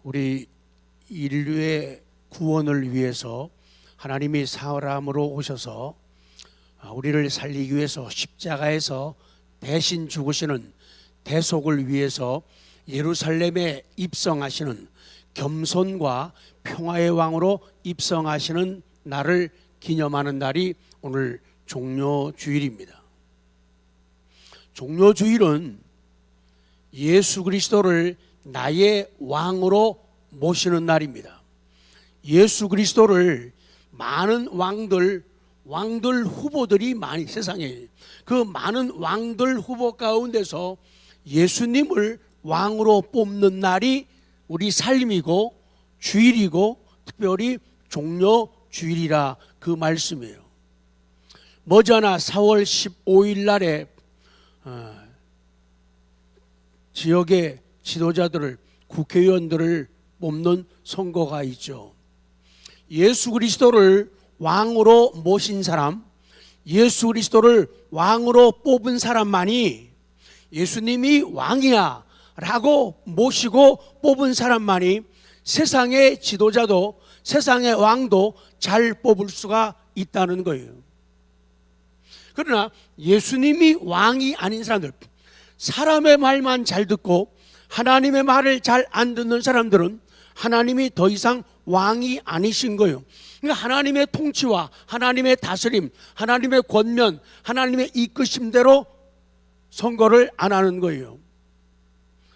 우리 인류의 구원을 위해서 하나님이 사람으로 오셔서 우리를 살리기 위해서 십자가에서 대신 죽으시는 대속을 위해서 예루살렘에 입성하시는 겸손과 평화의 왕으로 입성하시는 날을 기념하는 날이 오늘 종료주일입니다. 종료주일은 예수 그리스도를 나의 왕으로 모시는 날입니다. 예수 그리스도를 많은 왕들 후보들이 많이 세상에 그 많은 왕들 후보 가운데서 예수님을 왕으로 뽑는 날이 우리 삶이고 주일이고 특별히 종료주일이라 그 말씀이에요. 머지않아 4월 15일 날에 지역의 지도자들을 국회의원들을 뽑는 선거가 있죠. 예수 그리스도를 왕으로 모신 사람, 예수 그리스도를 왕으로 뽑은 사람만이 예수님이 왕이야 라고 모시고 뽑은 사람만이 세상의 지도자도 세상의 왕도 잘 뽑을 수가 있다는 거예요. 그러나 예수님이 왕이 아닌 사람들, 사람의 말만 잘 듣고 하나님의 말을 잘 안 듣는 사람들은 하나님이 더 이상 왕이 아니신 거예요. 그러니까 하나님의 통치와 하나님의 다스림, 하나님의 권면, 하나님의 이끄심대로 선거를 안 하는 거예요.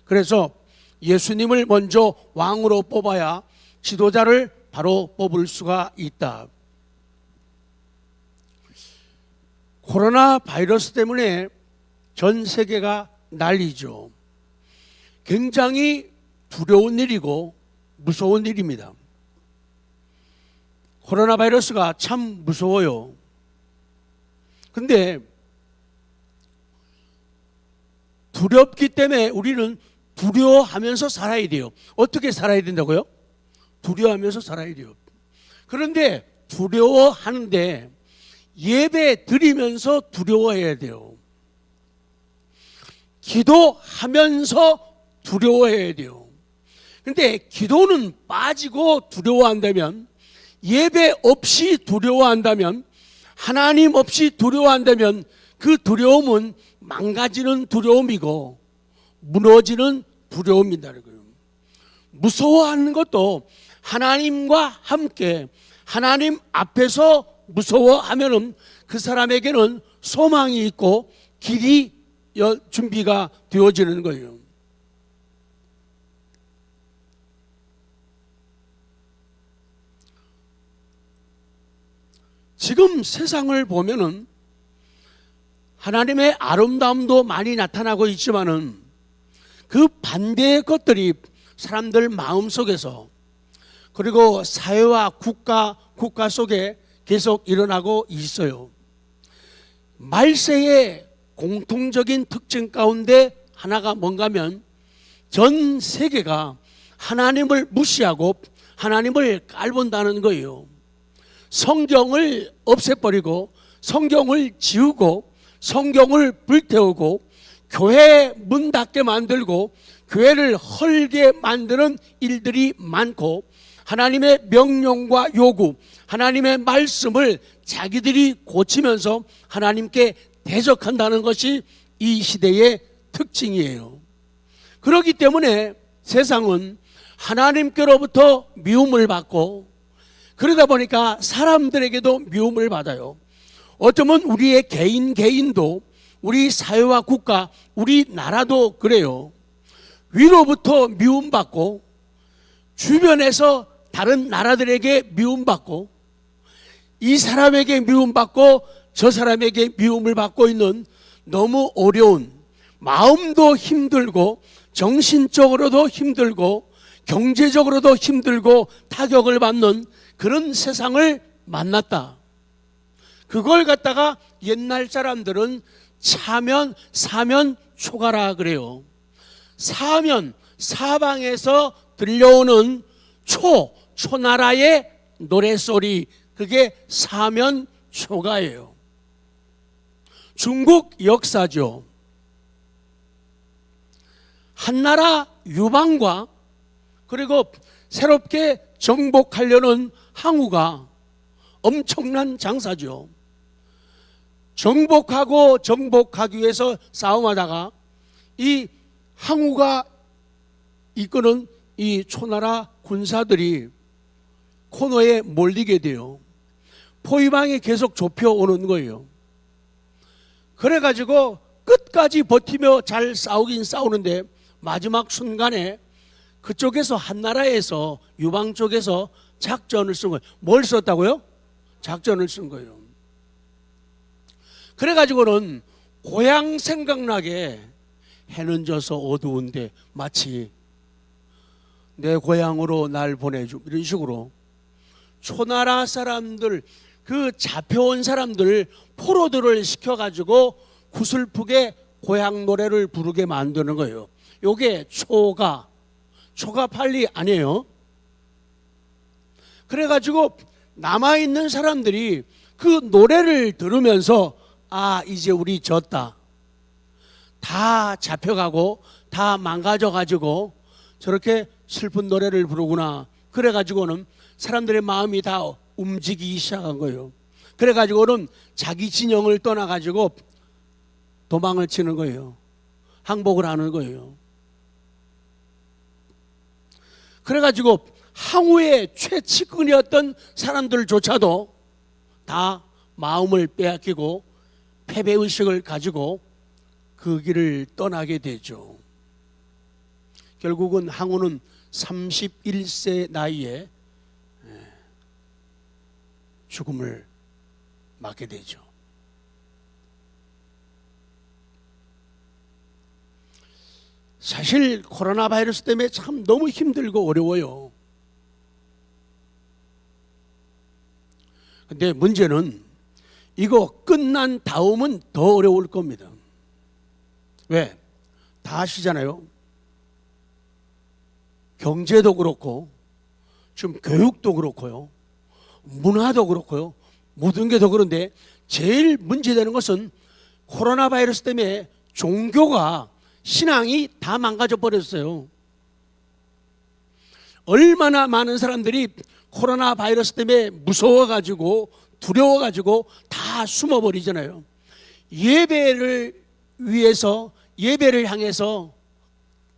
그래서 예수님을 먼저 왕으로 뽑아야 지도자를 바로 뽑을 수가 있다. 코로나 바이러스 때문에 전 세계가 난리죠. 굉장히 두려운 일이고 무서운 일입니다. 코로나 바이러스가 참 무서워요. 근데 두렵기 때문에 우리는 두려워하면서 살아야 돼요. 어떻게 살아야 된다고요? 두려워하면서 살아야 돼요. 그런데 두려워하는데 예배 드리면서 두려워해야 돼요. 기도하면서 두려워해야 돼요. 그런데 기도는 빠지고 두려워한다면, 예배 없이 두려워한다면, 하나님 없이 두려워한다면 그 두려움은 망가지는 두려움이고 무너지는 두려움이라는 거예요. 무서워하는 것도 하나님과 함께 하나님 앞에서 무서워하면은 그 사람에게는 소망이 있고 길이 준비가 되어지는 거예요. 지금 세상을 보면은 하나님의 아름다움도 많이 나타나고 있지만은 그 반대의 것들이 사람들 마음속에서 그리고 사회와 국가 속에 계속 일어나고 있어요. 말세의 공통적인 특징 가운데 하나가 뭔가 하면 전 세계가 하나님을 무시하고 하나님을 깔본다는 거예요. 성경을 없애버리고 성경을 지우고 성경을 불태우고 교회 문 닫게 만들고 교회를 헐게 만드는 일들이 많고 하나님의 명령과 요구, 하나님의 말씀을 자기들이 고치면서 하나님께 대적한다는 것이 이 시대의 특징이에요. 그렇기 때문에 세상은 하나님께로부터 미움을 받고 그러다 보니까 사람들에게도 미움을 받아요. 어쩌면 우리의 개인도 우리 사회와 국가, 우리 나라도 그래요. 위로부터 미움받고 주변에서 다른 나라들에게 미움받고 이 사람에게 미움받고 저 사람에게 미움을 받고 있는 너무 어려운, 마음도 힘들고 정신적으로도 힘들고 경제적으로도 힘들고 타격을 받는 그런 세상을 만났다. 그걸 갖다가 옛날 사람들은 사면 초가라 그래요. 사면, 사방에서 들려오는 초나라의 노래소리, 그게 사면 초가예요. 중국 역사죠. 한나라 유방과 그리고 새롭게 정복하려는 항우가 엄청난 장사죠. 정복하기 위해서 싸움하다가 이 항우가 이끄는 이 초나라 군사들이 코너에 몰리게 돼요. 포위망이 계속 좁혀오는 거예요. 그래가지고 끝까지 버티며 잘 싸우긴 싸우는데 마지막 순간에 그쪽에서 한나라에서 유방 쪽에서 작전을 쓴 거예요. 뭘 썼다고요? 작전을 쓴 거예요. 그래가지고는 고향 생각나게 해는 져서 어두운데 마치 내 고향으로 날 보내주, 이런 식으로 초나라 사람들, 그 잡혀온 사람들 포로들을 시켜가지고 구슬프게 고향 노래를 부르게 만드는 거예요. 요게 초가 팔리 아니에요. 그래가지고 남아있는 사람들이 그 노래를 들으면서 아, 이제 우리 졌다, 다 잡혀가고 다 망가져가지고 저렇게 슬픈 노래를 부르구나. 그래가지고는 사람들의 마음이 다 움직이기 시작한 거예요. 그래가지고는 자기 진영을 떠나가지고 도망을 치는 거예요. 항복을 하는 거예요. 그래가지고 항우의 최측근이었던 사람들조차도 다 마음을 빼앗기고 패배의식을 가지고 그 길을 떠나게 되죠. 결국은 항우는 31세 나이에 죽음을 맞게 되죠. 사실 코로나 바이러스 때문에 참 너무 힘들고 어려워요. 근데 문제는 이거 끝난 다음은 더 어려울 겁니다. 왜? 다 아시잖아요. 경제도 그렇고 지금 교육도 그렇고요, 문화도 그렇고요, 모든 게 더 그런데 제일 문제되는 것은 코로나 바이러스 때문에 종교가, 신앙이 다 망가져 버렸어요. 얼마나 많은 사람들이 코로나 바이러스 때문에 무서워가지고 두려워가지고 다 숨어버리잖아요. 예배를 위해서, 예배를 향해서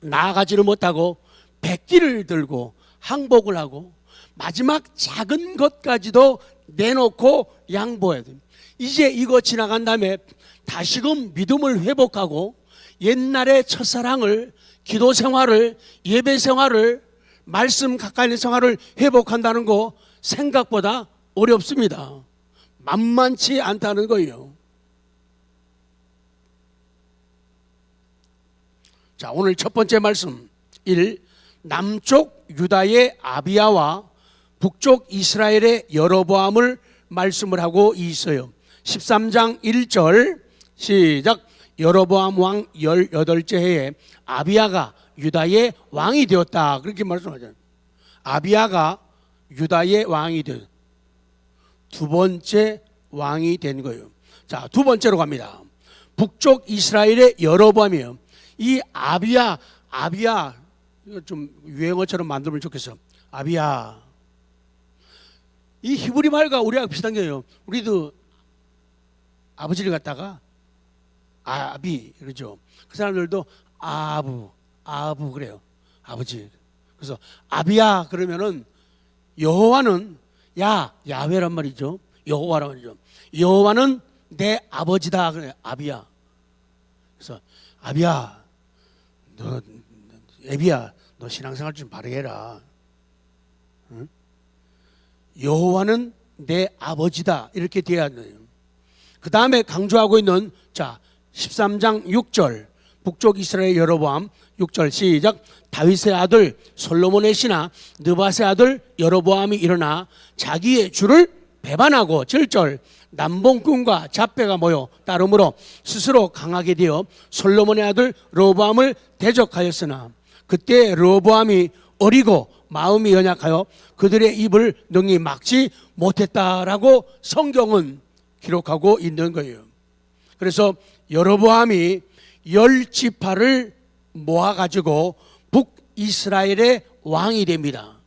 나아가지를 못하고 백기를 들고 항복을 하고 마지막 작은 것까지도 내놓고 양보해야 됩니다. 이제 이거 지나간 다음에 다시금 믿음을 회복하고 옛날의 첫사랑을, 기도 생활을, 예배 생활을, 말씀 가까이 있는 생활을 회복한다는 거 생각보다 어렵습니다. 만만치 않다는 거예요. 자, 오늘 첫 번째 말씀 1. 남쪽 유다의 아비야와 북쪽 이스라엘의 여로보암을 말씀을 하고 있어요. 13장 1절 시작. 여로보암 왕 18째 해에 아비야가 유다의 왕이 되었다, 그렇게 말씀하잖아요. 아비야가 유다의 왕이 되었다. 두 번째 왕이 된 거예요. 자, 두 번째로 갑니다. 북쪽 이스라엘의 여로보암이에요. 이 아비야 이거 좀 유행어처럼 만들면 좋겠어. 아비야, 이 히브리 말과 우리하고 비슷한 게요. 우리도 아버지를 갖다가 아비 그러죠. 그 사람들도 아부 그래요. 아버지. 그래서 아비야 그러면은 여호와는 야훼란 말이죠. 여호와란 말이죠. 여호와는 내 아버지다. 그래. 아비야. 그래서 아비야, 애비야, 너 신앙생활 좀 바르게 해라. 응? 여호와는 내 아버지다, 이렇게 돼야 돼요. 그 다음에 강조하고 있는, 자, 13장 6절 북쪽 이스라엘 여로보암 6절 시작. 다윗의 아들 솔로몬의 신하 느밧의 아들 여로보암이 일어나 자기의 주를 배반하고 7절 남봉꾼과 잡배가 모여 따름으로 스스로 강하게 되어 솔로몬의 아들 르호보암을 대적하였으나 그때 르호보암이 어리고 마음이 연약하여 그들의 입을 능히 막지 못했다라고 성경은 기록하고 있는 거예요. 그래서 여로보암이 10지파를 모아가지고 북이스라엘의 왕이 됩니다.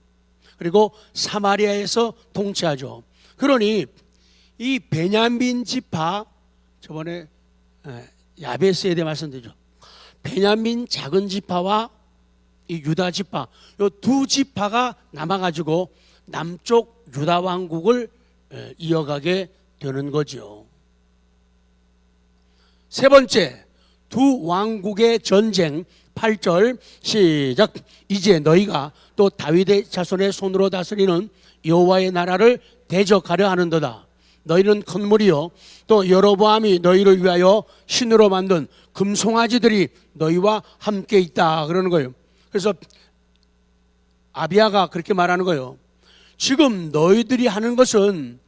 그리고 사마리아에서 통치하죠. 그러니 이 베냐민 지파, 저번에 야베스에 대해 말씀드렸죠. 베냐민 작은 지파와 이 유다 지파, 이 두 지파가 남아가지고 남쪽 유다 왕국을 이어가게 되는 거죠. 세 번째, 두 왕국의 전쟁. 8절 시작. 이제 너희가 또 다윗의 자손의 손으로 다스리는 여호와의 나라를 대적하려 하는도다. 너희는 건물이요, 또 여로보암이 너희를 위하여 신으로 만든 금송아지들이 너희와 함께 있다 그러는 거예요. 그래서 아비야가 그렇게 말하는 거예요. 지금 너희들이 하는 것은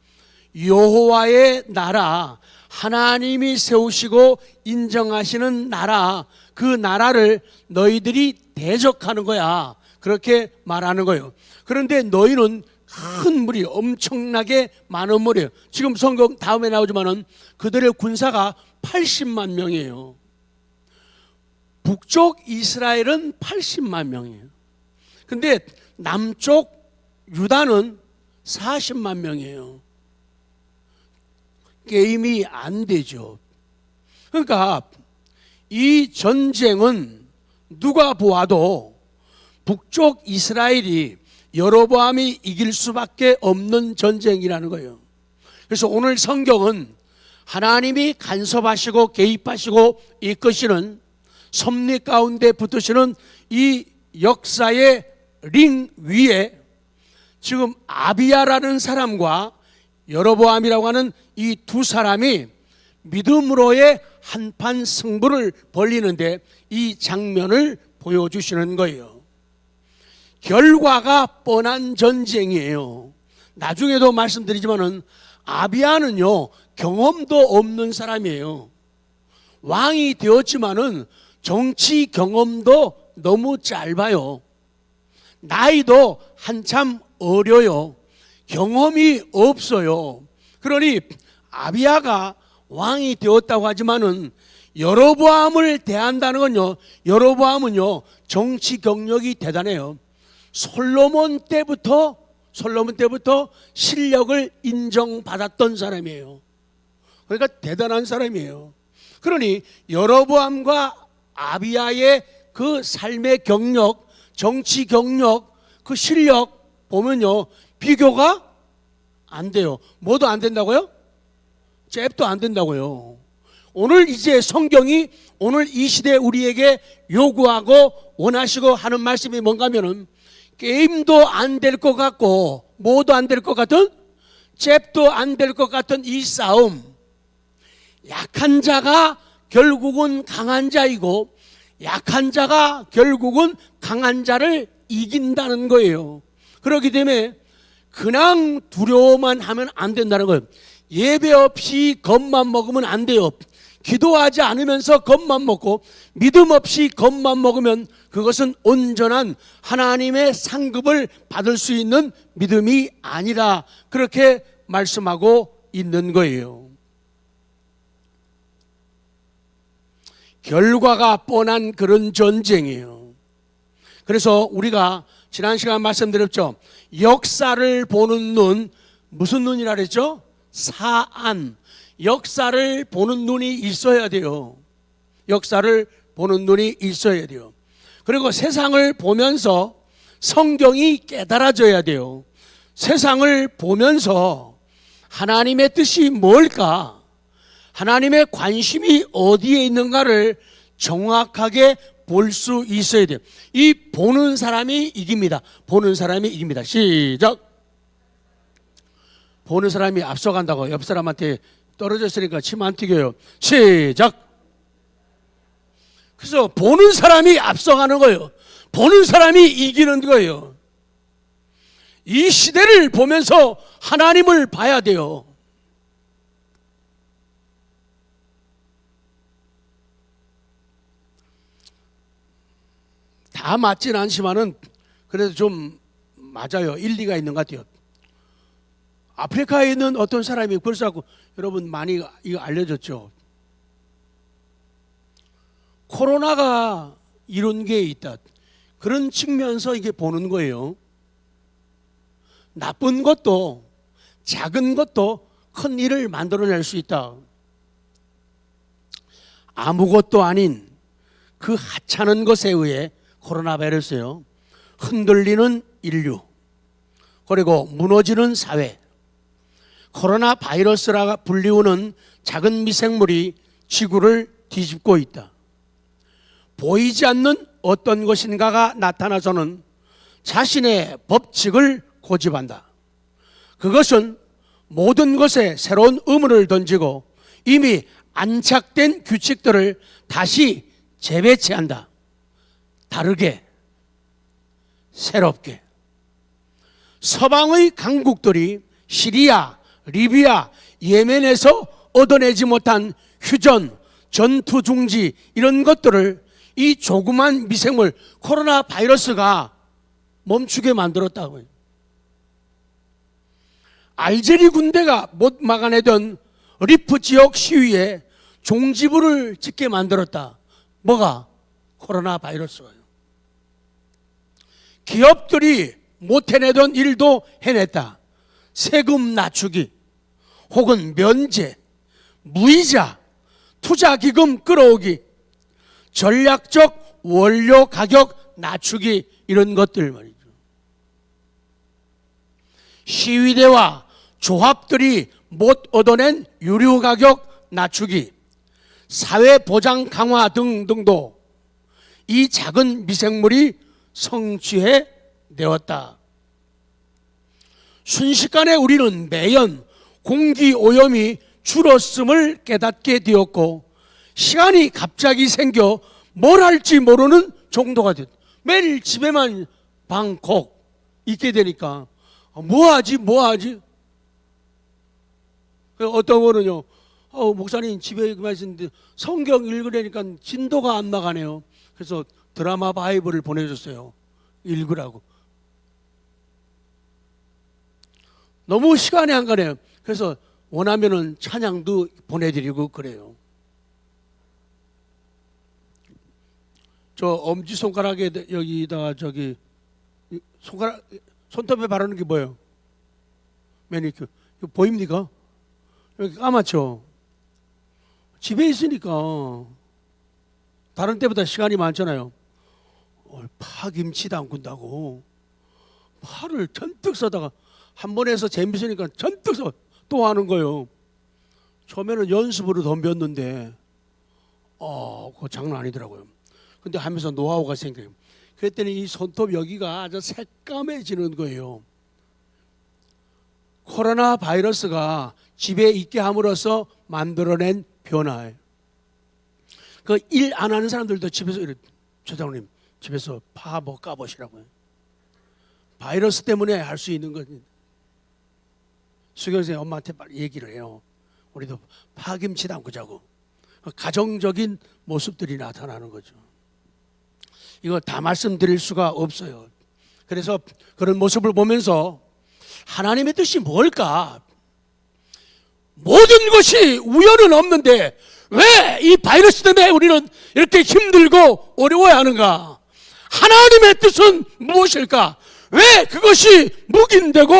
여호와의 나라, 하나님이 세우시고 인정하시는 나라, 그 나라를 너희들이 대적하는 거야. 그렇게 말하는 거예요. 그런데 너희는 큰 무리, 엄청나게 많은 무리예요. 지금 성경 다음에 나오지만은 그들의 군사가 80만 명이에요. 북쪽 이스라엘은 80만 명이에요. 근데 남쪽 유다는 40만 명이에요. 게임이 안 되죠. 그러니까 이 전쟁은 누가 보아도 북쪽 이스라엘이 여로보암이 이길 수밖에 없는 전쟁이라는 거예요. 그래서 오늘 성경은 하나님이 간섭하시고 개입하시고 이끄시는 섭리 가운데 붙으시는 이 역사의 링 위에 지금 아비야라는 사람과 여로보암이라고 하는 이 두 사람이 믿음으로의 한판 승부를 벌리는데 이 장면을 보여주시는 거예요. 결과가 뻔한 전쟁이에요. 나중에도 말씀드리지만은 아비야는요, 경험도 없는 사람이에요. 왕이 되었지만은 정치 경험도 너무 짧아요. 나이도 한참 어려요. 경험이 없어요. 그러니 아비야가 왕이 되었다고 하지만은 여로보암을 대한다는 건요, 여로보암은요 정치 경력이 대단해요. 솔로몬 때부터 실력을 인정받았던 사람이에요. 그러니까 대단한 사람이에요. 그러니 여로보암과 아비야의 그 삶의 경력, 정치 경력, 그 실력 보면요 비교가 안 돼요. 뭐도 안 된다고요? 잽도 안 된다고요. 오늘 이제 성경이 오늘 이 시대 우리에게 요구하고 원하시고 하는 말씀이 뭔가 하면은 게임도 안 될 것 같고 뭐도 안 될 것 같은, 잽도 안 될 것 같은 이 싸움, 약한 자가 결국은 강한 자이고 약한 자가 결국은 강한 자를 이긴다는 거예요. 그렇기 때문에 그냥 두려워만 하면 안 된다는 거예요. 예배 없이 겁만 먹으면 안 돼요. 기도하지 않으면서 겁만 먹고 믿음 없이 겁만 먹으면 그것은 온전한 하나님의 상급을 받을 수 있는 믿음이 아니라 그렇게 말씀하고 있는 거예요. 결과가 뻔한 그런 전쟁이에요. 그래서 우리가 지난 시간 말씀드렸죠. 역사를 보는 눈, 무슨 눈이라 그랬죠? 사안. 역사를 보는 눈이 있어야 돼요. 역사를 보는 눈이 있어야 돼요. 그리고 세상을 보면서 성경이 깨달아져야 돼요. 세상을 보면서 하나님의 뜻이 뭘까? 하나님의 관심이 어디에 있는가를 정확하게 볼 수 있어야 돼요. 이 보는 사람이 이깁니다. 보는 사람이 이깁니다. 시작. 보는 사람이 앞서간다고. 옆 사람한테 떨어졌으니까 침 안 튀겨요. 시작. 그래서 보는 사람이 앞서가는 거예요. 보는 사람이 이기는 거예요. 이 시대를 보면서 하나님을 봐야 돼요. 다 맞진 않지만은 그래도 좀 맞아요. 일리가 있는 것 같아요. 아프리카에 있는 어떤 사람이 벌써 여러분 많이 이거 알려졌죠. 코로나가 이런 게 있다. 그런 측면에서 이게 보는 거예요. 나쁜 것도 작은 것도 큰 일을 만들어낼 수 있다. 아무것도 아닌 그 하찮은 것에 의해 코로나 바이러스요, 흔들리는 인류, 그리고 무너지는 사회, 코로나 바이러스라 불리우는 작은 미생물이 지구를 뒤집고 있다. 보이지 않는 어떤 것인가가 나타나서는 자신의 법칙을 고집한다. 그것은 모든 것에 새로운 의문을 던지고 이미 안착된 규칙들을 다시 재배치한다. 다르게, 새롭게. 서방의 강국들이 시리아, 리비아, 예멘에서 얻어내지 못한 휴전, 전투 중지 이런 것들을 이 조그만 미생물 코로나 바이러스가 멈추게 만들었다고요. 알제리 군대가 못 막아내던 리프 지역 시위에 종지부를 찍게 만들었다. 뭐가? 코로나 바이러스가요. 기업들이 못 해내던 일도 해냈다. 세금 낮추기, 혹은 면제, 무이자, 투자기금 끌어오기, 전략적 원료 가격 낮추기, 이런 것들 말이죠. 시위대와 조합들이 못 얻어낸 유류 가격 낮추기, 사회보장 강화 등등도 이 작은 미생물이 성취해 내었다. 순식간에 우리는 매연 공기오염이 줄었음을 깨닫게 되었고, 시간이 갑자기 생겨 뭘 할지 모르는 정도가 됐다. 매일 집에만 방콕 있게 되니까 뭐하지? 어떤 거는요, 목사님 집에 그만 있는데 성경 읽으려니까 진도가 안 나가네요. 그래서 드라마 바이블을 보내줬어요. 읽으라고. 너무 시간이 안 가네요. 그래서 원하면은 찬양도 보내드리고 그래요. 저 엄지손가락에 여기다가 저기 손가락, 손톱에 바르는 게 뭐예요? 매니큐어. 이거 보입니까? 여기 까맣죠? 집에 있으니까 다른 때보다 시간이 많잖아요. 파김치 담근다고 팔을 전뜩 써다가 한 번 해서 재밌으니까 전뜩 써 또 하는 거예요. 처음에는 연습으로 덤볐는데 그거 장난 아니더라고요. 근데 하면서 노하우가 생겨요. 그랬더니 이 손톱 여기가 아주 새까매지는 거예요. 코로나 바이러스가 집에 있게 함으로써 만들어낸 변화예요. 그 일 안 하는 사람들도 집에서 이래, 처장님 집에서 파 뭐 까보시라고요. 바이러스 때문에 할 수 있는 거지. 수경 선생님 엄마한테 빨리 얘기를 해요. 우리도 파김치 담그자고. 가정적인 모습들이 나타나는 거죠. 이거 다 말씀드릴 수가 없어요. 그래서 그런 모습을 보면서 하나님의 뜻이 뭘까? 모든 것이 우연은 없는데 왜 이 바이러스 때문에 우리는 이렇게 힘들고 어려워야 하는가? 하나님의 뜻은 무엇일까? 왜 그것이 묵인되고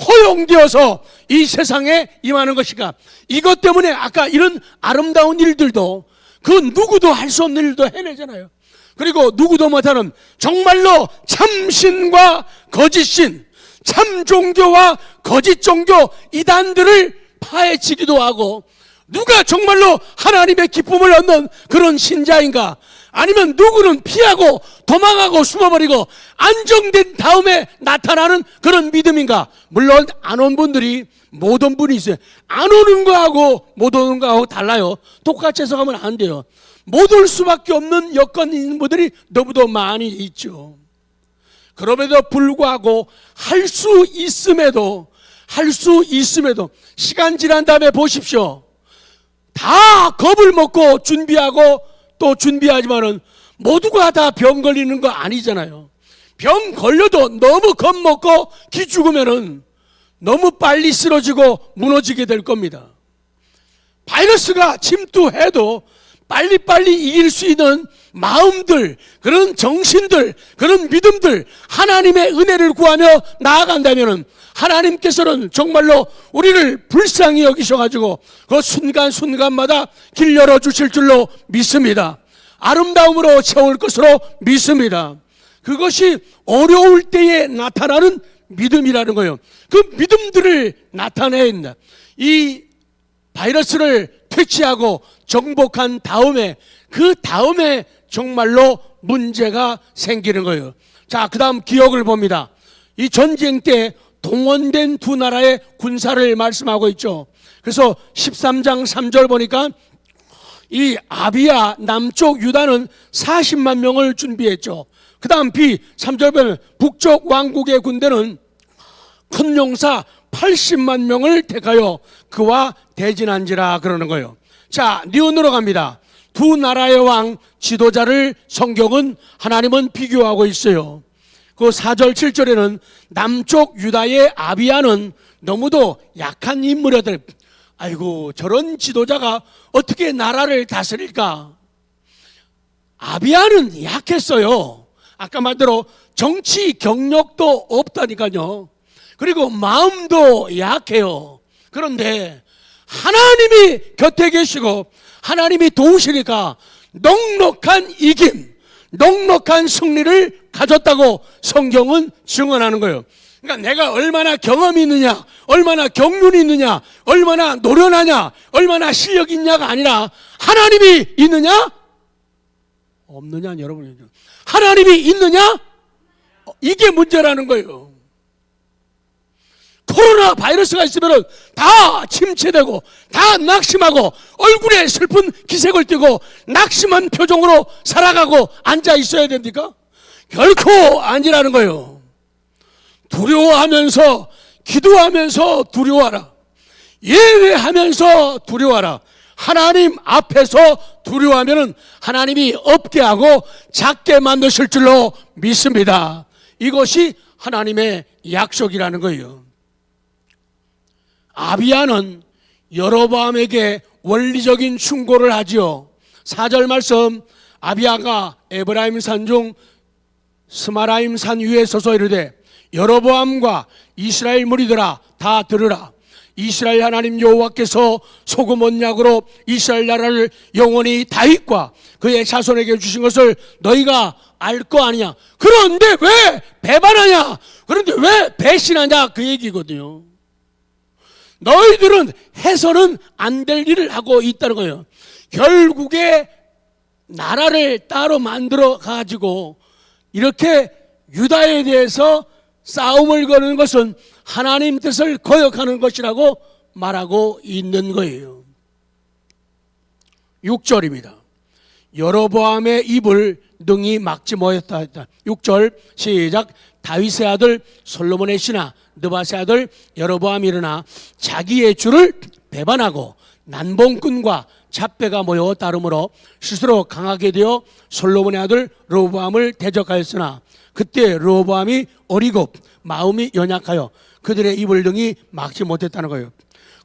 허용되어서 이 세상에 임하는 것인가? 이것 때문에 아까 이런 아름다운 일들도 그 누구도 할 수 없는 일도 해내잖아요. 그리고 누구도 못하는 정말로 참신과 거짓신, 참 종교와 거짓 종교 이단들을 파헤치기도 하고, 누가 정말로 하나님의 기쁨을 얻는 그런 신자인가? 아니면 누구는 피하고 도망하고 숨어버리고 안정된 다음에 나타나는 그런 믿음인가? 물론 안 온 분들이 못 온 분이 있어요. 안 오는 거하고 못 오는 거하고 달라요. 똑같이 해석하면 안 돼요. 못 올 수밖에 없는 여건이 있는 분들이 너무도 많이 있죠. 그럼에도 불구하고 할 수 있음에도 시간 지난 다음에 보십시오. 다 겁을 먹고 준비하고 또 준비하지만은 모두가 다 병 걸리는 거 아니잖아요. 병 걸려도 너무 겁먹고 기죽으면은 너무 빨리 쓰러지고 무너지게 될 겁니다. 바이러스가 침투해도 빨리빨리 이길 수 있는 마음들, 그런 정신들, 그런 믿음들, 하나님의 은혜를 구하며 나아간다면 하나님께서는 정말로 우리를 불쌍히 여기셔가지고 그 순간순간마다 길 열어주실 줄로 믿습니다. 아름다움으로 채울 것으로 믿습니다. 그것이 어려울 때에 나타나는 믿음이라는 거예요. 그 믿음들을 나타내야 한다. 이 바이러스를 퇴치하고 정복한 다음에 그 다음에 정말로 문제가 생기는 거예요. 자, 그 다음 기억을 봅니다. 이 전쟁 때 동원된 두 나라의 군사를 말씀하고 있죠. 그래서 13장 3절 보니까 이 아비야 남쪽 유다는 40만 명을 준비했죠. 그 다음 B 3절 보면 북쪽 왕국의 군대는 큰 용사 80만 명을 택하여 그와 대진한지라 그러는 거예요. 자, 니은으로 갑니다. 두 나라의 왕 지도자를 성경은 하나님은 비교하고 있어요. 그 4절 7절에는 남쪽 유다의 아비야는 너무도 약한 인물이었더니 아이고 저런 지도자가 어떻게 나라를 다스릴까. 아비야는 약했어요. 아까 말대로 정치 경력도 없다니까요. 그리고 마음도 약해요. 그런데 하나님이 곁에 계시고 하나님이 도우시니까 넉넉한 이김, 넉넉한 승리를 가졌다고 성경은 증언하는 거예요. 그러니까 내가 얼마나 경험이 있느냐, 얼마나 경륜이 있느냐, 얼마나 노련하냐, 얼마나 실력이 있냐가 아니라 하나님이 있느냐? 없느냐, 여러분. 하나님이 있느냐? 이게 문제라는 거예요. 코로나 바이러스가 있으면 다 침체되고 다 낙심하고 얼굴에 슬픈 기색을 띠고 낙심한 표정으로 살아가고 앉아 있어야 됩니까? 결코 아니라는 거예요. 두려워하면서 기도하면서 두려워하라. 예외하면서 두려워하라. 하나님 앞에서 두려워하면 하나님이 없게 하고 작게 만드실 줄로 믿습니다. 이것이 하나님의 약속이라는 거예요. 아비야는 여로보암에게 원리적인 충고를 하지요. 4절 말씀, 아비야가 에브라임 산 중 스마라임 산 위에 서서 이르되 여로보암과 이스라엘 무리들아 다 들으라. 이스라엘 하나님 여호와께서 소금 언약으로 이스라엘 나라를 영원히 다윗과 그의 자손에게 주신 것을 너희가 알 거 아니냐. 그런데 왜 배반하냐, 그런데 왜 배신하냐, 그 얘기거든요. 너희들은 해서는 안 될 일을 하고 있다는 거예요. 결국에 나라를 따로 만들어 가지고 이렇게 유다에 대해서 싸움을 거는 것은 하나님 뜻을 거역하는 것이라고 말하고 있는 거예요. 6절입니다. 여로보암의 입을 능히 막지 못했다. 6절 시작. 다윗의 아들 솔로몬의 신하 느밧의 아들 여로보암이 일어나 자기의 주를 배반하고 난봉꾼과 잡배가 모여 따름으로 스스로 강하게 되어 솔로몬의 아들 르호보암을 대적하였으나 그때 르호보암이 어리고 마음이 연약하여 그들의 입을 등이 막지 못했다는 거예요.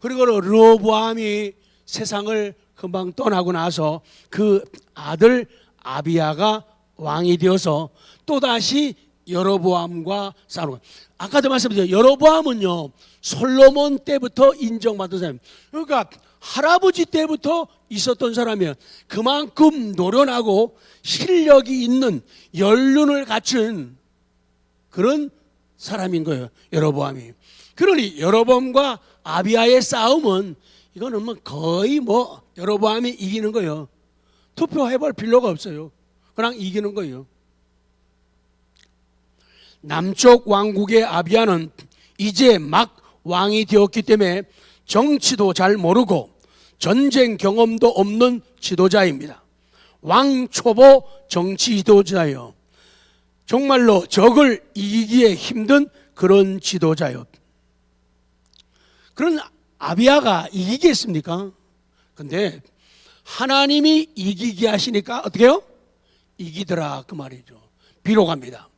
그리고 르호보암이 세상을 금방 떠나고 나서 그 아들 아비야가 왕이 되어서 또다시 여로보암과 싸우는 거예요. 아까도 말씀드렸죠. 여로보암은요 솔로몬 때부터 인정받은 사람, 그러니까 할아버지 때부터 있었던 사람이에요. 그만큼 노련하고 실력이 있는 연륜을 갖춘 그런 사람인 거예요, 여로보암이. 그러니 여로보암과 아비야의 싸움은 이거는 뭐 거의 뭐 여로보암이 이기는 거예요. 투표해볼 필요가 없어요. 그냥 이기는 거예요. 남쪽 왕국의 아비야는 이제 막 왕이 되었기 때문에 정치도 잘 모르고 전쟁 경험도 없는 지도자입니다. 왕 초보 정치 지도자예요. 정말로 적을 이기기에 힘든 그런 지도자예요. 그런 아비야가 이기겠습니까? 근데 하나님이 이기게 하시니까 어떻게 해요? 이기더라, 그 말이죠. 비록합니다.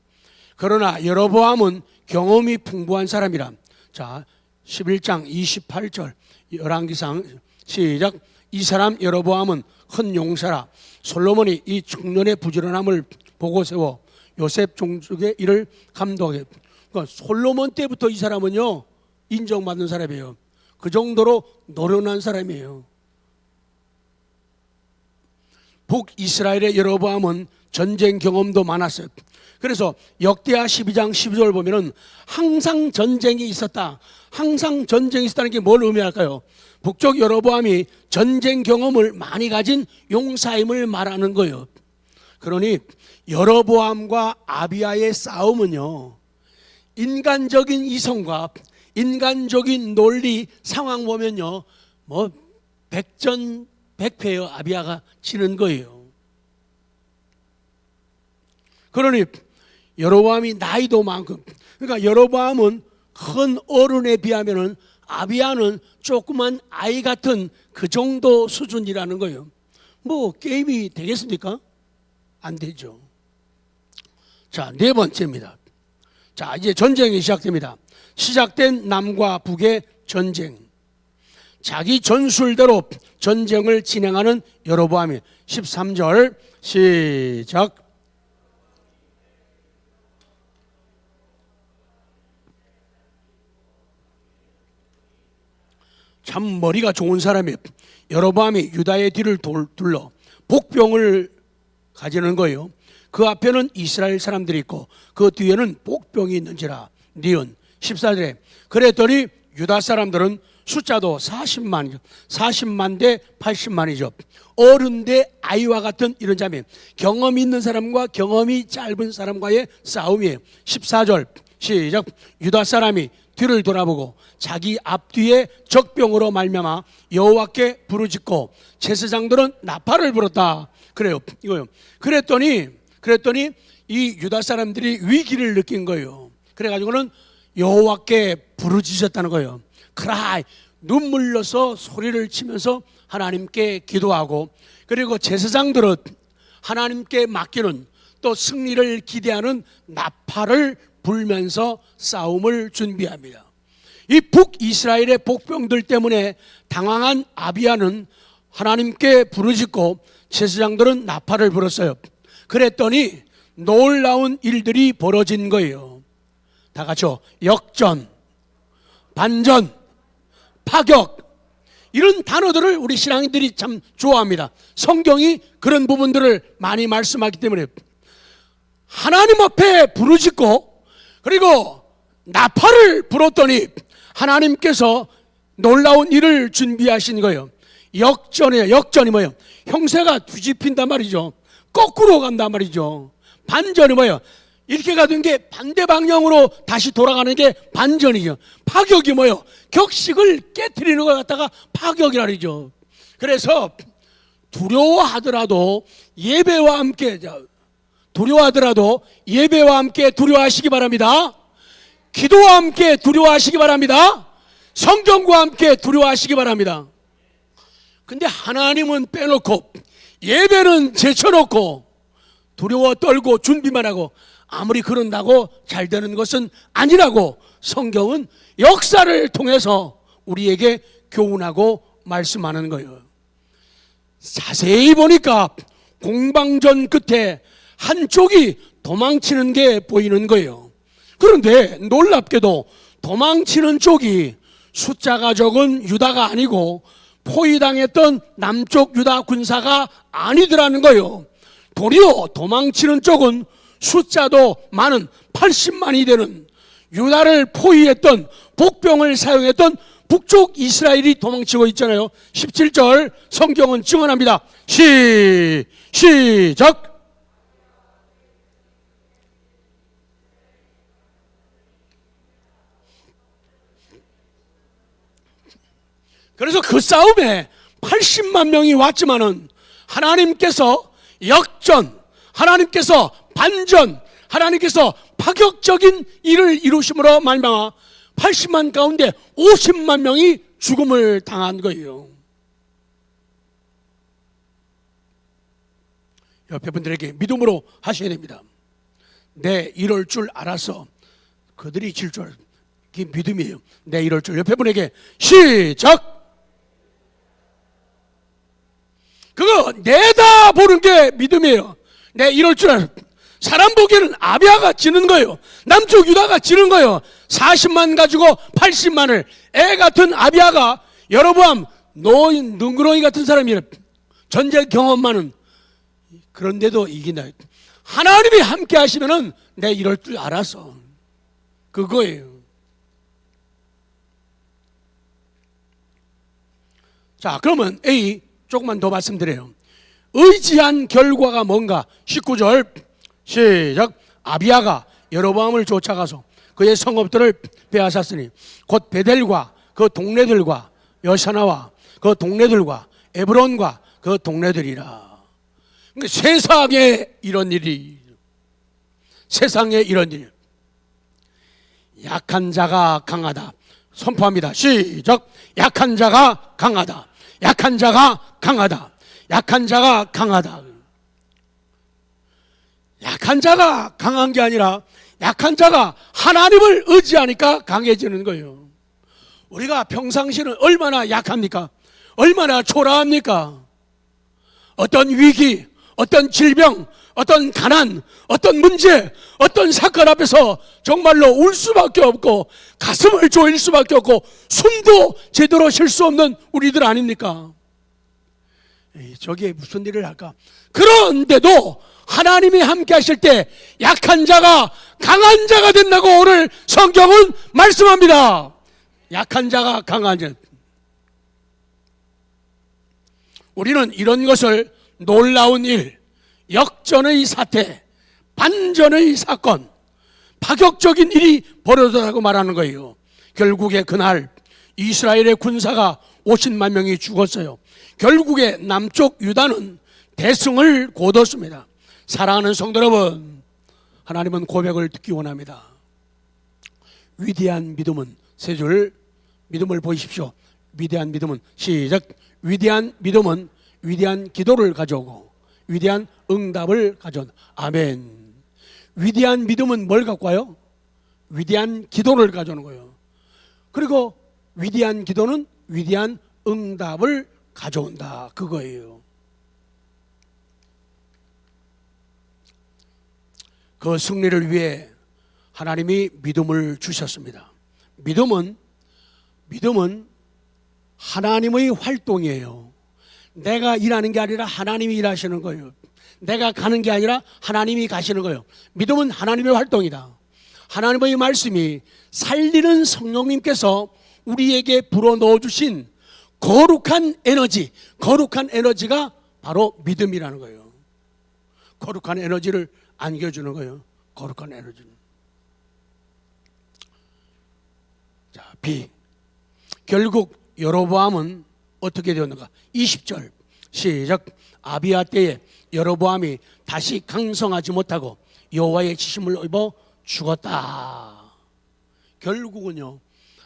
그러나 여로보암은 경험이 풍부한 사람이라. 자, 11장 28절 열왕기상 시작. 이 사람 여로보암은 큰 용사라. 솔로몬이 이 청년의 부지런함을 보고 세워 요셉 종족의 일을 감독해. 그러니까 솔로몬 때부터 이 사람은요 인정받는 사람이에요. 그 정도로 노련한 사람이에요. 북이스라엘의 여로보암은 전쟁 경험도 많았어요. 그래서 역대하 12장 12절 보면은 항상 전쟁이 있었다. 항상 전쟁이 있었다는 게 뭘 의미할까요? 북쪽 여로보암이 전쟁 경험을 많이 가진 용사임을 말하는 거예요. 그러니 여로보암과 아비야의 싸움은요, 인간적인 이성과 인간적인 논리 상황 보면요, 뭐 백전백패요. 아비야가 지는 거예요. 그러니 여로보암이 나이도 많고, 그러니까 여로보암은 큰 어른에 비하면은 아비야는 조그만 아이 같은 그 정도 수준이라는 거예요. 뭐 게임이 되겠습니까? 안 되죠. 자, 네 번째입니다. 자, 이제 전쟁이 시작됩니다. 시작된 남과 북의 전쟁. 자기 전술대로 전쟁을 진행하는 여로보암이 13절 시작. 참 머리가 좋은 사람이에요. 여로보암이 유다의 뒤를 둘러 복병을 가지는 거예요. 그 앞에는 이스라엘 사람들이 있고 그 뒤에는 복병이 있는지라. 니은 14절에 그랬더니 유다 사람들은 숫자도 40만 대 80만이죠. 어른 대 아이와 같은 이런 자매, 경험이 있는 사람과 경험이 짧은 사람과의 싸움이에요. 14절 시작. 유다 사람이 뒤를 돌아보고 자기 앞뒤에 적병으로 말미암아 여호와께 부르짖고 제사장들은 나팔을 불었다. 그래요. 이거요. 그랬더니 이 유다 사람들이 위기를 느낀 거예요. 그래가지고는 여호와께 부르짖었다는 거예요. 크라이, 눈물 넣어서 소리를 치면서 하나님께 기도하고, 그리고 제사장들은 하나님께 맡기는 또 승리를 기대하는 나팔을 불면서 싸움을 준비합니다. 이 북이스라엘의 복병들 때문에 당황한 아비야는 하나님께 부르짖고 제사장들은 나팔을 불었어요. 그랬더니 놀라운 일들이 벌어진 거예요. 다 같이요. 역전, 반전, 파격, 이런 단어들을 우리 신앙인들이 참 좋아합니다. 성경이 그런 부분들을 많이 말씀하기 때문에 하나님 앞에 부르짖고 그리고 나팔을 불었더니 하나님께서 놀라운 일을 준비하신 거예요. 역전이에요. 역전이 뭐예요? 형세가 뒤집힌단 말이죠. 거꾸로 간단 말이죠. 반전이 뭐예요? 이렇게 가던 게 반대 방향으로 다시 돌아가는 게 반전이죠. 파격이 뭐예요? 격식을 깨트리는 걸 갖다가 파격이라 그러죠. 그래서 두려워하더라도 예배와 함께 두려워하시기 바랍니다. 기도와 함께 두려워하시기 바랍니다. 성경과 함께 두려워하시기 바랍니다. 근데 하나님은 빼놓고 예배는 제쳐놓고 두려워 떨고 준비만 하고 아무리 그런다고 잘 되는 것은 아니라고 성경은 역사를 통해서 우리에게 교훈하고 말씀하는 거예요. 자세히 보니까 공방전 끝에 한쪽이 도망치는 게 보이는 거예요. 그런데 놀랍게도 도망치는 쪽이 숫자가 적은 유다가 아니고 포위당했던 남쪽 유다 군사가 아니더라는 거예요. 도리어 도망치는 쪽은 숫자도 많은 80만이 되는 유다를 포위했던 복병을 사용했던 북쪽 이스라엘이 도망치고 있잖아요. 17절 성경은 증언합니다. 시작. 그래서 그 싸움에 80만 명이 왔지만은 하나님께서 역전, 하나님께서 반전, 하나님께서 파격적인 일을 이루심으로 말미암아 80만 가운데 50만 명이 죽음을 당한 거예요. 옆에 분들에게 믿음으로 하셔야 됩니다. 내 이럴 줄 알아서 그들이 질 줄, 그게 믿음이에요. 내 이럴 줄. 옆에 분에게 시작. 그거 내다보는 게 믿음이에요. 내 이럴 줄 알아. 사람 보기에는 아비아가 지는 거예요. 남쪽 유다가 지는 거예요. 40만 가지고 80만을 애 같은 아비아가 여로보암 노인 능그렁이 같은 사람이라 전쟁 경험 많은 그런데도 이긴다. 하나님이 함께 하시면은 내 이럴 줄 알았어. 그거예요. 자, 그러면 A 조금만 더 말씀드려요. 의지한 결과가 뭔가? 19절 시작. 아비아가 여로보암을 쫓아가서 그의 성읍들을 빼앗았으니 곧 베델과 그 동네들과 여샤나와 그 동네들과 에브론과 그 동네들이라. 그러니까 세상에 이런 일이, 세상에 이런 일. 약한 자가 강하다. 선포합니다. 시작. 약한 자가 강하다. 약한 자가 강하다. 약한 자가 강하다. 약한 자가 강한 게 아니라 약한 자가 하나님을 의지하니까 강해지는 거예요. 우리가 평상시는 얼마나 약합니까? 얼마나 초라합니까? 어떤 위기, 어떤 질병, 어떤 가난, 어떤 문제, 어떤 사건 앞에서 정말로 울 수밖에 없고 가슴을 조일 수밖에 없고 숨도 제대로 쉴 수 없는 우리들 아닙니까? 저게 무슨 일을 할까? 그런데도 하나님이 함께 하실 때 약한 자가 강한 자가 된다고 오늘 성경은 말씀합니다. 약한 자가 강한 자. 우리는 이런 것을 놀라운 일, 역전의 사태, 반전의 사건, 파격적인 일이 벌어졌다고 말하는 거예요. 결국에 그날 이스라엘의 군사가 50만 명이 죽었어요. 결국에 남쪽 유다는 대승을 거뒀습니다. 사랑하는 성도 여러분, 하나님은 고백을 듣기 원합니다. 위대한 믿음은, 세 줄 믿음을 보십시오. 위대한 믿음은, 시작. 위대한 믿음은 위대한 기도를 가져오고 위대한 응답을 가져온다. 아멘. 위대한 믿음은 뭘 갖고 와요? 위대한 기도를 가져오는 거예요. 그리고 위대한 기도는 위대한 응답을 가져온다. 그거예요. 그 승리를 위해 하나님이 믿음을 주셨습니다. 믿음은 하나님의 활동이에요. 내가 일하는 게 아니라 하나님이 일하시는 거예요. 내가 가는 게 아니라 하나님이 가시는 거예요. 믿음은 하나님의 활동이다. 하나님의 말씀이 살리는 성령님께서 우리에게 불어넣어 주신 거룩한 에너지가 바로 믿음이라는 거예요. 거룩한 에너지를 안겨주는 거예요. 거룩한 에너지는. 자, B. 결국 여로보암은 어떻게 되었는가? 20절 시작. 아비야 때에 여로보암이 다시 강성하지 못하고 여호와의 지심을 입어 죽었다. 결국은요,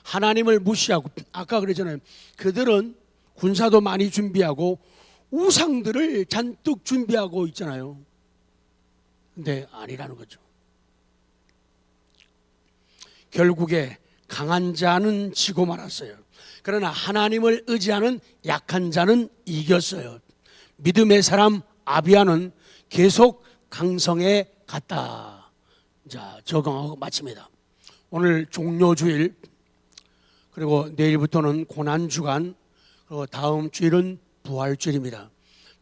하나님을 무시하고, 아까 그랬잖아요, 그들은 군사도 많이 준비하고 우상들을 잔뜩 준비하고 있잖아요. 근데 아니라는 거죠. 결국에 강한 자는 지고 말았어요. 그러나 하나님을 의지하는 약한 자는 이겼어요. 믿음의 사람 아비야는 계속 강성해 갔다. 자, 적응하고 마칩니다. 오늘 종료주일, 그리고 내일부터는 고난주간, 그리고 다음 주일은 부활주일입니다.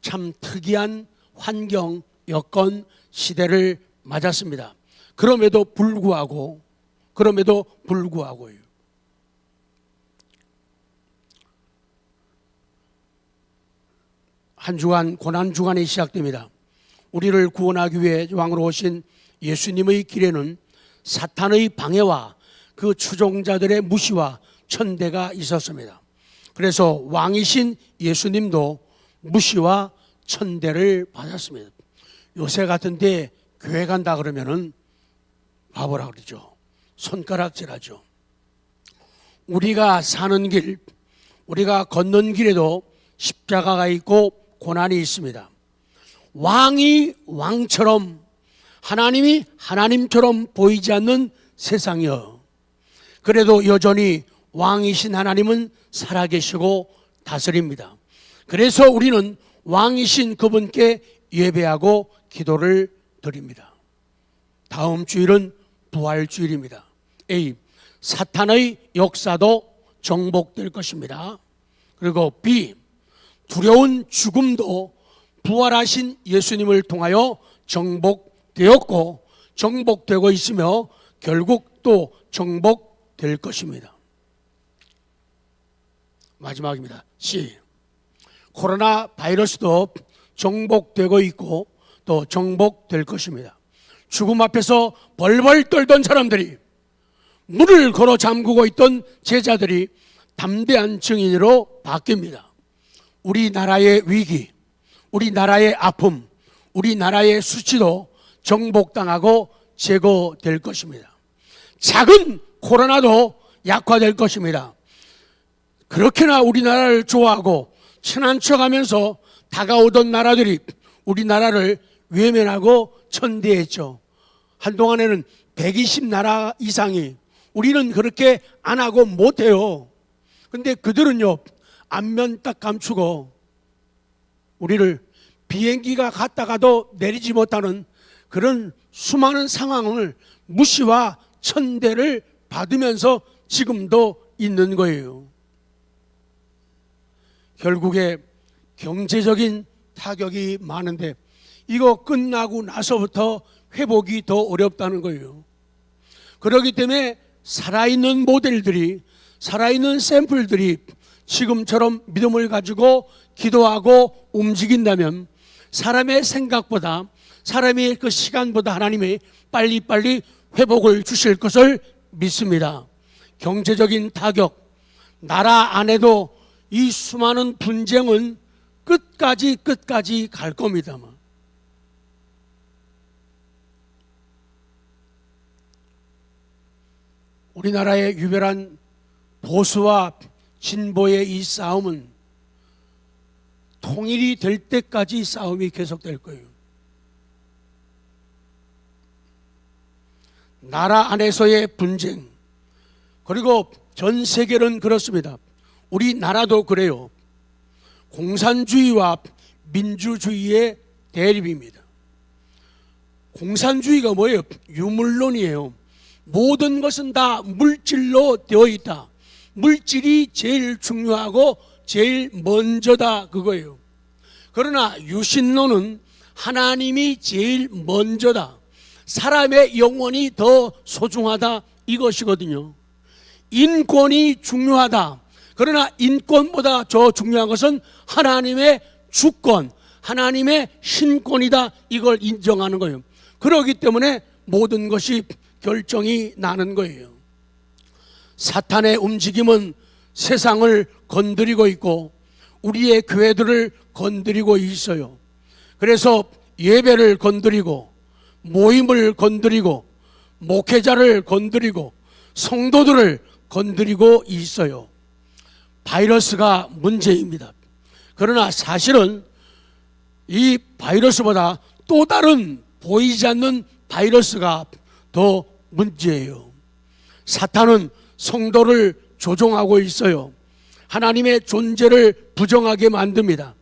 참 특이한 환경, 여건, 시대를 맞았습니다. 그럼에도 불구하고요, 한 주간, 고난주간이 시작됩니다. 우리를 구원하기 위해 왕으로 오신 예수님의 길에는 사탄의 방해와 그 추종자들의 무시와 천대가 있었습니다. 그래서 왕이신 예수님도 무시와 천대를 받았습니다. 요새 같은데 교회 간다 그러면은 바보라 그러죠. 손가락질하죠. 우리가 사는 길, 우리가 걷는 길에도 십자가가 있고 고난이 있습니다. 왕이 왕처럼, 하나님이 하나님처럼 보이지 않는 세상이요, 그래도 여전히 왕이신 하나님은 살아계시고 다스립니다. 그래서 우리는 왕이신 그분께 예배하고 기도를 드립니다. 다음 주일은 부활주일입니다. A. 사탄의 역사도 정복될 것입니다. 그리고 B. 두려운 죽음도 부활하신 예수님을 통하여 정복되었고 정복되고 있으며 결국 또 정복될 것입니다. 마지막입니다. C. 코로나 바이러스도 정복되고 있고 또 정복될 것입니다. 죽음 앞에서 벌벌 떨던 사람들이, 문을 걸어 잠그고 있던 제자들이 담대한 증인으로 바뀝니다. 우리나라의 위기, 우리나라의 아픔, 우리나라의 수치도 정복당하고 제거될 것입니다. 작은 코로나도 약화될 것입니다. 그렇게나 우리나라를 좋아하고 친한 척하면서 다가오던 나라들이 우리나라를 외면하고 천대했죠. 한동안에는 120나라 이상이 우리는 그렇게 안 하고 못해요. 근데 그들은요, 안면 딱 감추고 우리를 비행기가 갔다가도 내리지 못하는 그런 수많은 상황을 무시와 천대를 받으면서 지금도 있는 거예요. 결국에 경제적인 타격이 많은데 이거 끝나고 나서부터 회복이 더 어렵다는 거예요. 그렇기 때문에 살아있는 모델들이, 살아있는 샘플들이 지금처럼 믿음을 가지고 기도하고 움직인다면 사람의 생각보다, 사람의 그 시간보다 하나님이 빨리빨리 회복을 주실 것을 믿습니다. 경제적인 타격, 나라 안에도 이 수많은 분쟁은 끝까지 갈 겁니다. 우리나라의 유별한 보수와 진보의 이 싸움은 통일이 될 때까지 싸움이 계속될 거예요. 나라 안에서의 분쟁, 그리고 전 세계는 그렇습니다. 우리나라도 그래요. 공산주의와 민주주의의 대립입니다. 공산주의가 뭐예요? 유물론이에요. 모든 것은 다 물질로 되어 있다. 물질이 제일 중요하고 제일 먼저다, 그거예요. 그러나 유신론은 하나님이 제일 먼저다. 사람의 영혼이 더 소중하다, 이것이거든요. 인권이 중요하다. 그러나 인권보다 더 중요한 것은 하나님의 주권, 하나님의 신권이다, 이걸 인정하는 거예요. 그렇기 때문에 모든 것이 결정이 나는 거예요. 사탄의 움직임은 세상을 건드리고 있고 우리의 교회들을 건드리고 있어요. 그래서 예배를 건드리고 모임을 건드리고 목회자를 건드리고 성도들을 건드리고 있어요. 바이러스가 문제입니다. 그러나 사실은 이 바이러스보다 또 다른 보이지 않는 바이러스가 더 문제예요. 사탄은 성도를 조종하고 있어요. 하나님의 존재를 부정하게 만듭니다.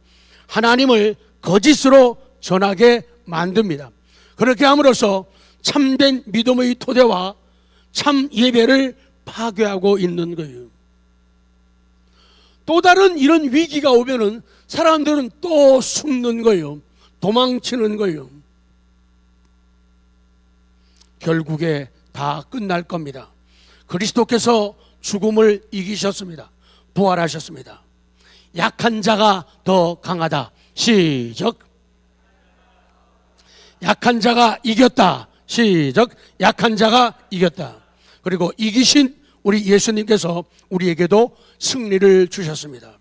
하나님을 거짓으로 전하게 만듭니다. 그렇게 함으로써 참된 믿음의 토대와 참 예배를 파괴하고 있는 거예요. 또 다른 이런 위기가 오면은 사람들은 또 숨는 거예요. 도망치는 거예요. 결국에 다 끝날 겁니다. 그리스도께서 죽음을 이기셨습니다. 부활하셨습니다. 약한 자가 더 강하다. 시작. 약한 자가 이겼다. 시작. 약한 자가 이겼다. 그리고 이기신 우리 예수님께서 우리에게도 승리를 주셨습니다.